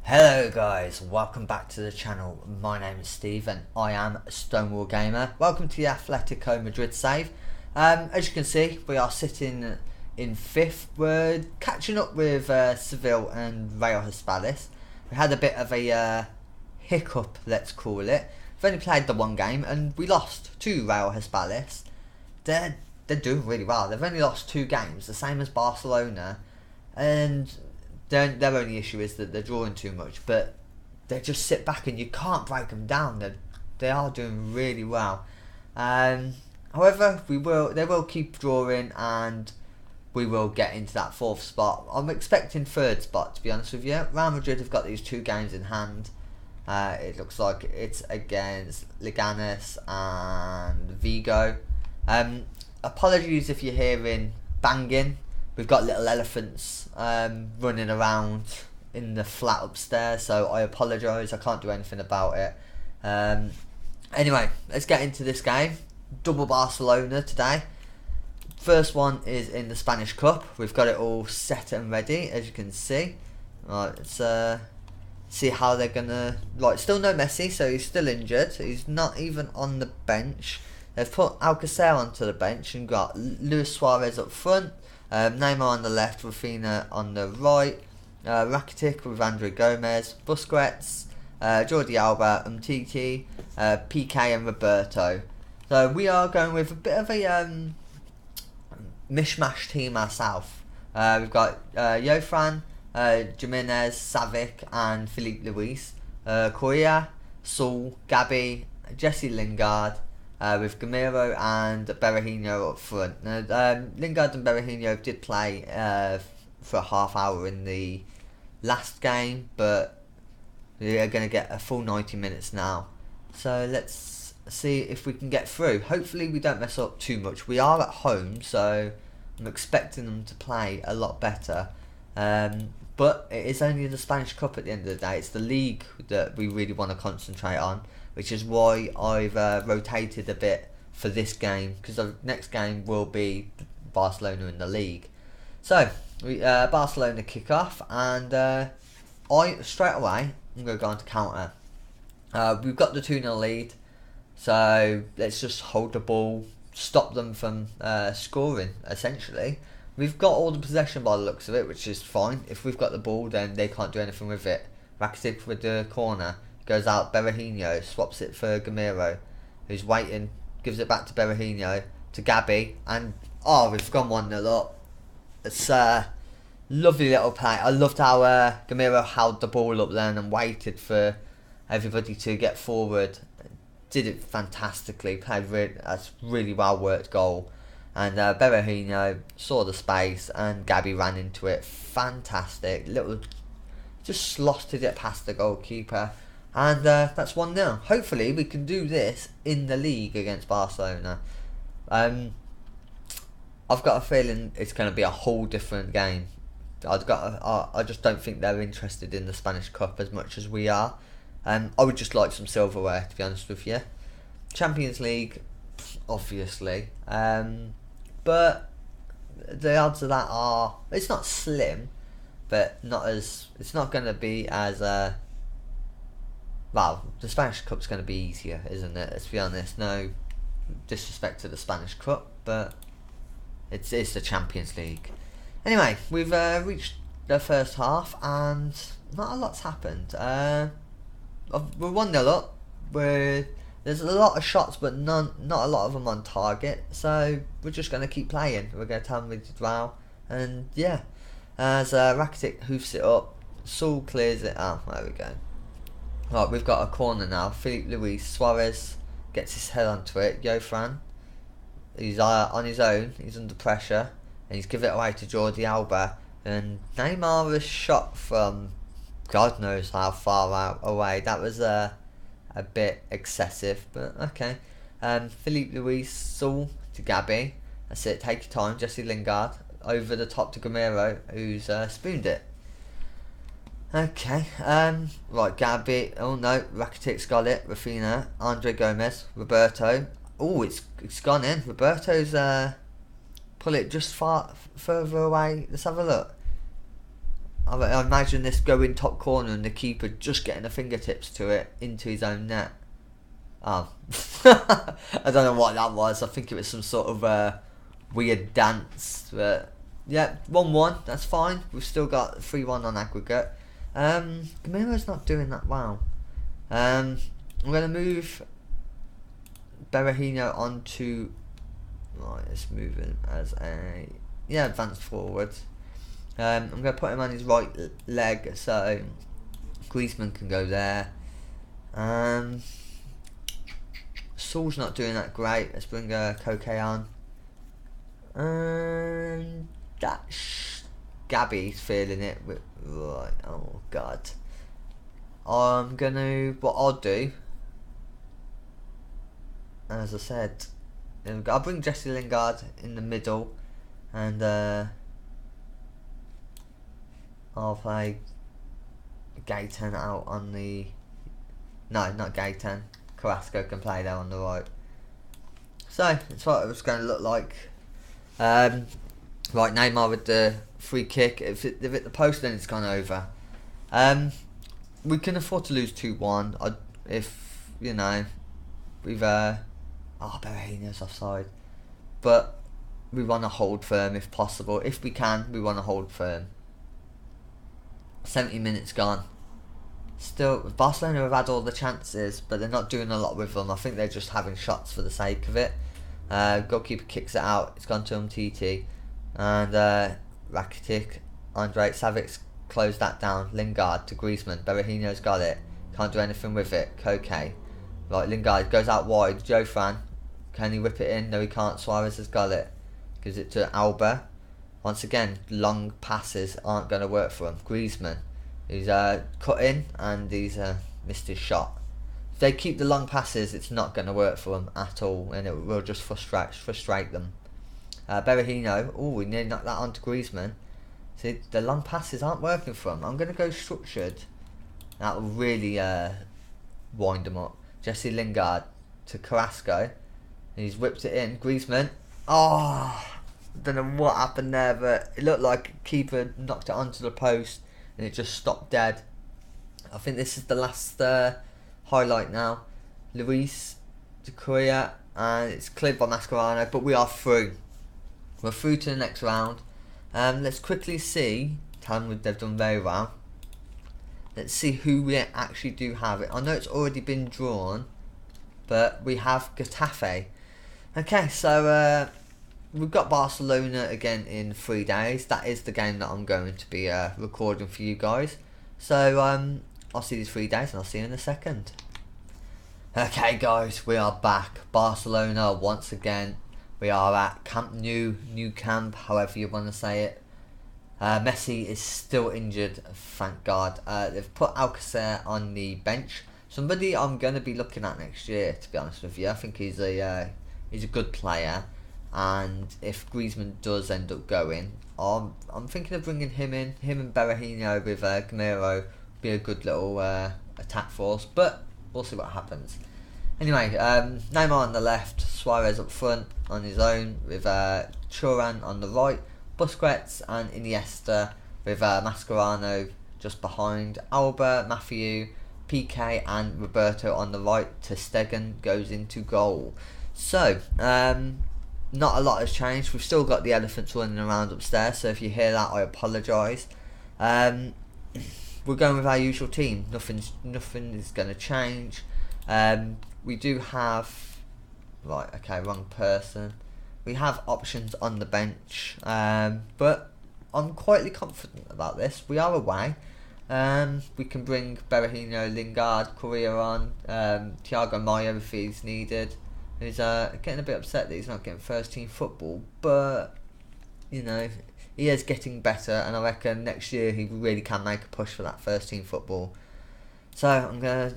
Hello guys, welcome back to the channel. My name is Steve and I am StoneWall Gamer. Welcome to the Athletico Madrid save. As you can see, we are sitting in 5th. We're catching up with Seville and Real Hispalis. We had a bit of a hiccup, let's call it. We've only played the one game and we lost to Real Hispalis. They're doing really well. They've only lost 2 games, the same as Barcelona, and their only issue is that they're drawing too much, but they just sit back and you can't break them down. They are doing really well. However, they will keep drawing and we will get into that 4th spot. I'm expecting 3rd spot, to be honest with you. Real Madrid have got these 2 games in hand. It looks like it's against Leganes and Vigo. Apologies if you're hearing banging. We've got little elephants running around in the flat upstairs, so I apologise, I can't do anything about it. Anyway, let's get into this game. Double Barcelona today. First one is in the Spanish Cup. We've got it all set and ready, as you can see. Right, let's see how they're gonna... Right, still no Messi, so he's still injured. He's not even on the bench. They've put Alcacer onto the bench and got Luis Suarez up front. Neymar on the left, Rafinha on the right, Rakitic with Andre Gomez, Busquets, Jordi Alba, Umtiti, PK and Roberto. So we are going with a bit of a mishmash team ourselves. We've got Jofran, Jimenez, Savic and Filipe Luis, Correa, Saul, Gabi, Jesse Lingard, with Gamero and Berahino up front. Now, Lingard and Berahino did play for a half hour in the last game, but they're going to get a full 90 minutes now. So let's see if we can get through. Hopefully we don't mess up too much. We are at home, so I'm expecting them to play a lot better. But it is only the Spanish Cup at the end of the day. It's the league that we really want to concentrate on, which is why I've rotated a bit for this game, because the next game will be Barcelona in the league. So, Barcelona kick off, and straight away, I'm going to go on to counter. We've got the 2-0 lead, so let's just hold the ball, stop them from scoring, essentially. We've got all the possession by the looks of it, which is fine. If we've got the ball, then they can't do anything with it. Rakitic with the corner. Goes out, Berahino swaps it for Gamero, who's waiting, gives it back to Berahino, to Gabi, and we've gone 1-0 up. It's a lovely little play. I loved how Gamero held the ball up then and waited for everybody to get forward. Did it fantastically, played that's really well worked goal. And Berahino saw the space and Gabi ran into it. Fantastic, just slotted it past the goalkeeper. And that's 1-0. Hopefully we can do this in the league against Barcelona. I've got a feeling it's going to be a whole different game. I just don't think they're interested in the Spanish Cup as much as we are. I would just like some silverware, to be honest with you. Champions League, obviously. But the odds of that are... It's not slim, but it's not going to be as... Well, the Spanish Cup's going to be easier, isn't it? Let's be honest. No disrespect to the Spanish Cup, but it's the Champions League. Anyway, we've reached the first half, and not a lot's happened. We're 1-0 up. There's a lot of shots, but not a lot of them on target. So we're just going to keep playing. We're going to tell them we did well, and yeah. As Rakitic hoofs it up, Saul clears it. Oh, there we go. Right, we've got a corner now. Filipe Luis, Suarez gets his head onto it. Jofran, he's on his own. He's under pressure, and he's given it away to Jordi Alba. And Neymar was shot from God knows how far away. That was a bit excessive, but okay. Filipe Luis, Saul to Gabi. That's it. Take your time. Jesse Lingard over the top to Gamero, who's spooned it. Okay, right, Gabi, oh no, Rakitic's got it, Rafinha, Andre Gomez, Roberto, oh, it's gone in, Roberto's pull it just further away, let's have a look. I imagine this going top corner and the keeper just getting the fingertips to it into his own net. Oh, I don't know what that was. I think it was some sort of weird dance. But yeah, 1-1. That's fine. We've still got 3-1 on aggregate. Gamiro's not doing that well. I'm gonna move Berahino onto. Right, let's move him as a advanced forward. I'm going to put him on his right leg so Griezmann can go there. Saul's not doing that great. Let's bring Koke on. Gabby's feeling it. Right, oh god. What I'll do, as I said, I'll bring Jesse Lingard in the middle, and I'll play Gaten out on the. No, not Gaten. Carrasco can play there on the right. So that's what it was going to look like. Right, Neymar with the free kick. If it hit the post, then it's gone over. We can afford to lose 2-1. If you know, we've Berahino's offside, but we want to hold firm if possible. If we can, we want to hold firm. 70 minutes gone. Still, Barcelona have had all the chances, but they're not doing a lot with them. I think they're just having shots for the sake of it. Goalkeeper kicks it out. It's gone to Umtiti. And Rakitic, Andrej Savic's closed that down. Lingard to Griezmann. Berahino's got it. Can't do anything with it. Koke. Right, Lingard goes out wide. Joe Fran. Can he whip it in? No, he can't. Suarez has got it. Gives it to Alba. Once again, long passes aren't going to work for him. Griezmann. He's cut in and he's missed his shot. If they keep the long passes, it's not going to work for them at all, and it will just frustrate them. Berahino, we nearly knocked that onto Griezmann. See, the long passes aren't working for him. I'm going to go structured. That will really wind them up. Jesse Lingard to Carrasco. He's whipped it in. Griezmann. Don't know what happened there, but it looked like keeper knocked it onto the post and it just stopped dead. I think this is the last highlight now. Luis to Korea, and it's cleared by Mascherano, but we are through. We're through to the next round. Let's quickly see. They've done very well. Let's see who we actually do have. I know it's already been drawn, but we have Getafe. Okay, so we've got Barcelona again in 3 days. That is the game that I'm going to be recording for you guys. So I'll see you in 3 days and I'll see you in a second. Okay guys, we are back. Barcelona once again. We are at Camp Nou Camp, however you want to say it. Messi is still injured, thank God. They've put Alcacer on the bench. Somebody I'm going to be looking at next year, to be honest with you. I think he's a good player. And if Griezmann does end up going, I'm thinking of bringing him in. Him and Berahino with Gamero be a good little attack force, but we'll see what happens. Anyway, Neymar on the left, Suarez up front on his own with Thuram on the right, Busquets and Iniesta with Mascherano just behind, Alba, Matthew, PK and Roberto on the right. Ter Stegen goes into goal. So, not a lot has changed. We've still got the elephants running around upstairs, so if you hear that, I apologise. We're going with our usual team. Nothing is going to change. We do have... Right, okay, wrong person. We have options on the bench, but I'm quietly confident about this. We are away. We can bring Berahino, Lingard, Correa on, Thiago Maia if he's needed. He's getting a bit upset that he's not getting first team football, but you know, he is getting better, and I reckon next year he really can make a push for that first team football. So I'm going to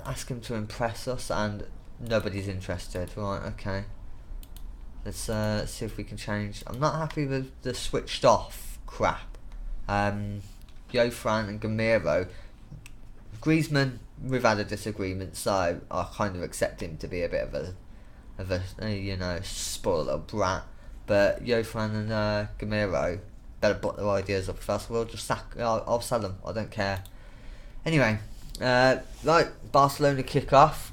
ask him to impress us, and nobody's interested. Right, okay. Let's see if we can change. I'm not happy with the switched off crap. Jofran and Gamero. Griezmann, we've had a disagreement, so I kind of accept him to be a bit of a you know, spoiled little brat. But Jofran and Gamero, better put their ideas up first. We'll just I'll sell them. I don't care. Anyway, right, Barcelona kick off,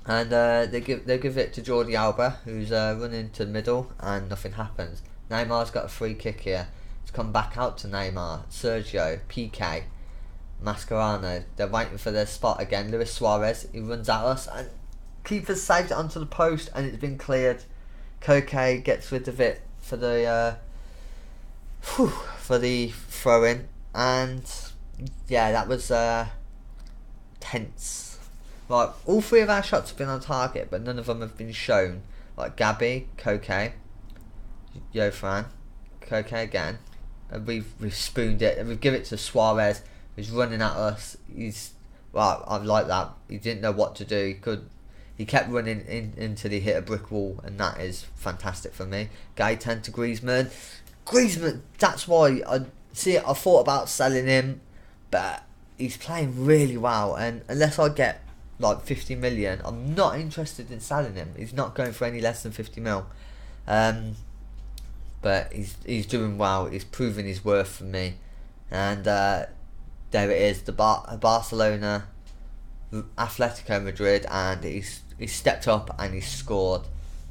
and they give it to Jordi Alba, who's running to the middle, and nothing happens. Neymar's got a free kick here. It's come back out to Neymar, Sergio, PK, Mascherano. They're waiting for their spot again. Luis Suarez, he runs at us, and keeper's saved it onto the post, and it's been cleared. Koke gets rid of it for the throw in, and yeah, that was tense. Right, all three of our shots have been on target, but none of them have been shown. Like Gabby, Koke, Fran, Koke again, and we've spooned it, and we've given it to Suarez, who's running at us. I like that. He didn't know what to do. He kept running until he hit a brick wall, and that is fantastic for me. Gaetan to Griezmann. That's why I thought about selling him, but he's playing really well, and unless I get like 50 million, I'm not interested in selling him. He's not going for any less than 50 mil. But he's doing well. He's proving his worth for me, and there it is, the Barcelona, Athletico Madrid, and he's stepped up and he's scored.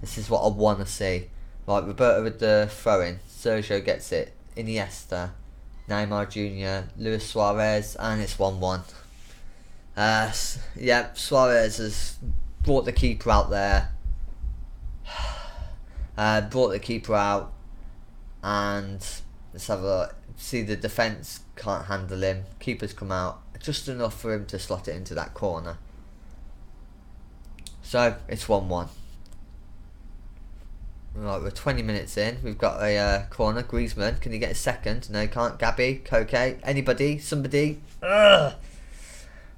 This is what I want to see. Right, Roberto with the throw-in. Sergio gets it. Iniesta, Neymar Jr., Luis Suarez, and it's 1-1. Yeah, Suarez has brought the keeper out there. Brought the keeper out, and let's have a look. See, the defence can't handle him. Keeper's come out just enough for him to slot it into that corner. So it's 1-1. Right, we're 20 minutes in. We've got a corner. Griezmann, can he get a second? No, he can't. Gabby, Koke, anybody, somebody. No,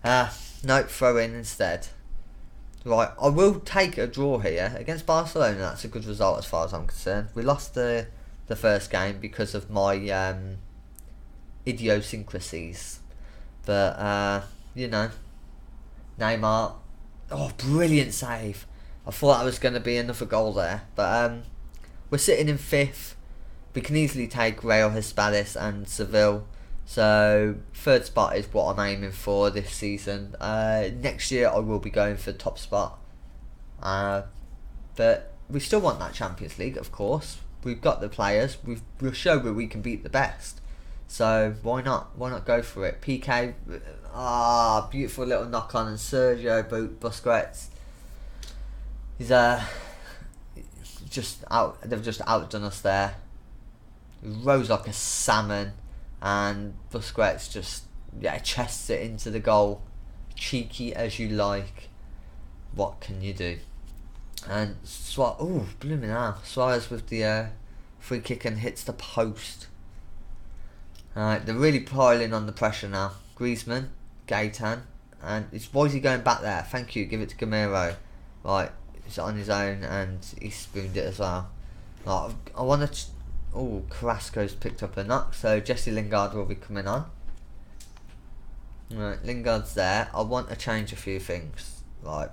throw in instead. Right, I will take a draw here against Barcelona. That's a good result as far as I'm concerned. We lost the first game because of my idiosyncrasies, but you know, Neymar. Oh, brilliant save. I thought that was going to be another goal there, but we're sitting in 5th. We can easily take Real Hispalis and Seville, so 3rd spot is what I'm aiming for this season. Next year I will be going for top spot, but we still want that Champions League, of course. We've got the players. We'll show where we can beat the best, so why not go for it. PK, beautiful little knock on, and Sergio Busquets, he's just out. They've just outdone us there. He rose like a salmon, and Busquets just chests it into the goal. Cheeky as you like. What can you do? And blooming hell, Suarez with the free kick and hits the post. Alright, they're really piling on the pressure now. Griezmann, Gaetan, and why is he going back there? Thank you, give it to Gamero. Right, he's on his own, and he spooned it as well. Right, I want to. Carrasco's picked up a knock, so Jesse Lingard will be coming on. Right, Lingard's there. I want to change a few things. Right,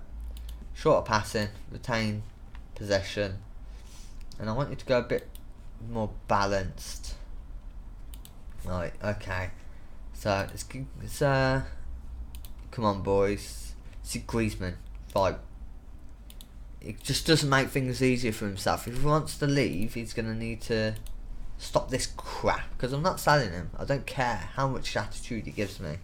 shorter passing, retain possession, and I want you to go a bit more balanced. Right, okay. So let's come on, boys. See Griezmann. Right, it just doesn't make things easier for himself. If he wants to leave, he's gonna need to stop this crap, because I'm not selling him. I don't care how much attitude he gives me.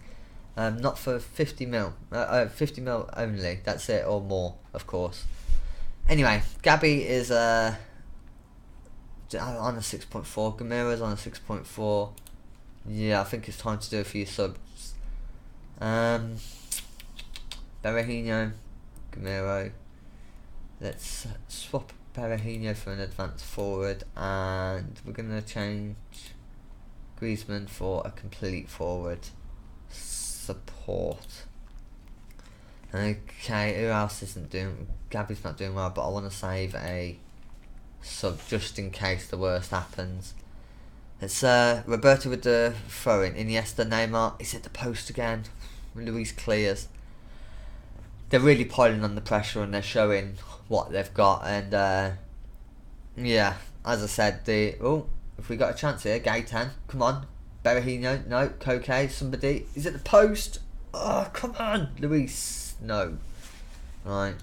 Not for 50 mil. 50 mil only. That's it, or more, of course. Anyway, Gabby is on a 6.4. Gamero's on a 6.4. Yeah, I think it's time to do a few subs. Berahino, Gamero. Let's swap Berahino for an advanced forward, and we're going to change Griezmann for a complete forward. Support. Okay, who else isn't doing? Gabby's not doing well, but I want to save a sub just in case the worst happens. It's Roberto with the throw-in. Iniesta, Neymar. He's at the post again. Luis clears. They're really piling on the pressure, and they're showing what they've got. And yeah, as I said, If we got a chance here, Gaetan, come on. Berahino, no. Koke, somebody. Is it the post? Oh, come on. Luis, no. Right,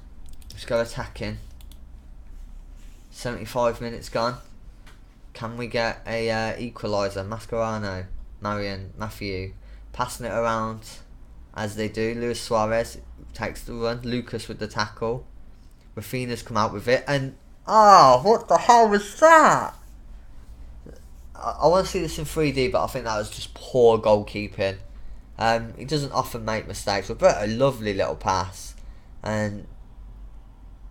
let's go attacking. 75 minutes gone. Can we get a equaliser? Mascherano, Matthew, passing it around as they do. Luis Suarez takes the run. Lucas with the tackle. Rafinha's come out with it, and what the hell was that? I want to see this in 3D, but I think that was just poor goalkeeping. He doesn't often make mistakes, but a lovely little pass, and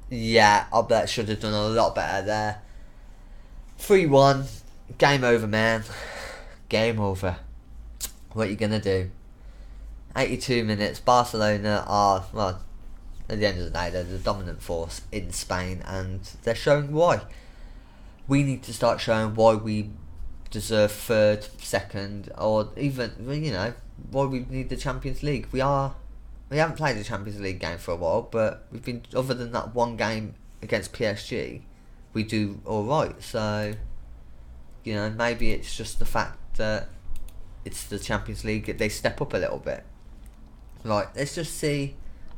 yeah, I bet should have done a lot better there. 3-1, game over, man. Game over. What are you gonna do? 82 minutes. Barcelona are, well, at the end of the day, they're the dominant force in Spain, and they're showing why. We need to start showing why we deserve third, second, or even, why we need the Champions League. We haven't played the Champions League game for a while, but we've been, other than that one game against PSG, we do alright. So, maybe it's just the fact that it's the Champions League, they step up a little bit. Right, let's just see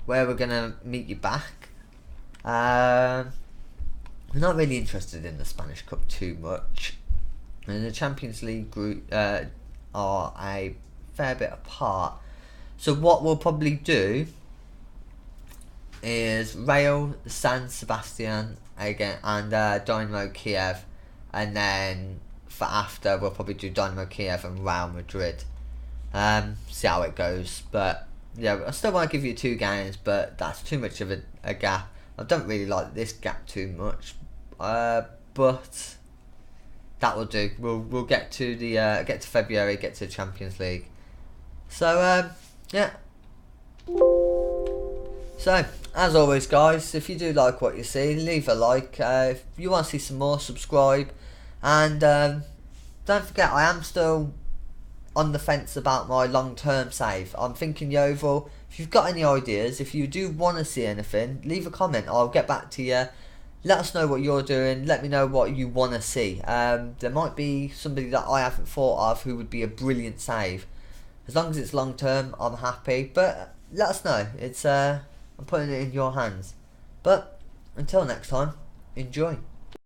where we're going to meet you back. We're not really interested in the Spanish Cup too much. And the Champions League group are a fair bit apart. So what we'll probably do is Real, San Sebastian again, and Dynamo Kiev, and then for after we'll probably do Dynamo Kiev and Real Madrid. See how it goes, but yeah, I still want to give you 2 games, but that's too much of a gap. I don't really like this gap too much, but that will do. We'll get to the get to February, get to the Champions League. So yeah. So as always, guys, if you do like what you see, leave a like. If you want to see some more, subscribe, and don't forget, I am still on the fence about my long-term save. I'm thinking Yeovil. If you've got any ideas, if you do want to see anything, leave a comment. I'll get back to you. Let us know what you're doing. Let me know what you want to see. There might be somebody that I haven't thought of who would be a brilliant save. As long as it's long-term, I'm happy. But let us know. It's I'm putting it in your hands. But until next time, enjoy.